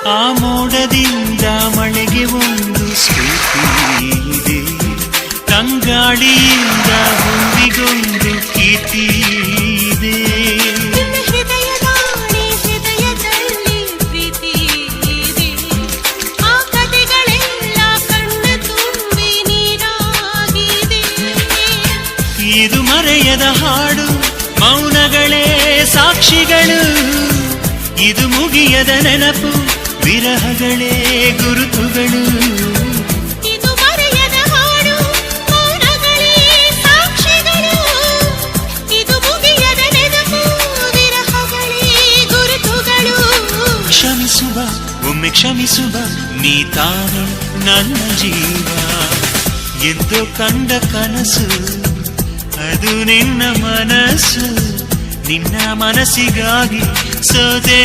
ಆ ಮೋಡದಿಂದ ಮಳೆಗೆ ಒಂದು ಸ್ಫೂರ್ತಿ ಇದೆ, ತಂಗಾಳಿಯಿಂದ ಹೂವಿಗೊಂದು ಕೀರ್ತಿ ಇದೆ. ಹೃದಯದಲ್ಲಿ ಪ್ರೀತಿ ಇದೆ, ಆ ಕಥೆಗಳೆಲ್ಲ ಕಣ್ಣ ತುಂಬಿ ನೀರಾಗಿದೆ. ಇದು ಮರೆಯದ ಹಾಡು, ಮೌನಗಳೇ ಸಾಕ್ಷಿಗಳು. ಇದು ಮುಗಿಯದ ನೆನಪು, ವಿರಹಗಳೇ ಗುರುತುಗಳು. ಇದು ಮರೆಯದ ಹಾಡು, ಮೌನಗಳೇ ಸಾಕ್ಷಿಗಳು. ಇದು ಮುಗಿಯದ ನೆನಪು, ವಿರಹಗಳೇ ಗುರುತುಗಳು. ಕ್ಷಮಿಸುವ, ಒಮ್ಮೆ ಕ್ಷಮಿಸುವ, ನೀ ತಾನೆ ನನ್ನ ಜೀವ. ಎಂದು ಕಂಡ ಕನಸು ಅದು ನಿನ್ನ ಮನಸ್ಸು, ನಿನ್ನ ಮನಸ್ಸಿಗಾಗಿ ಸೋದೆ.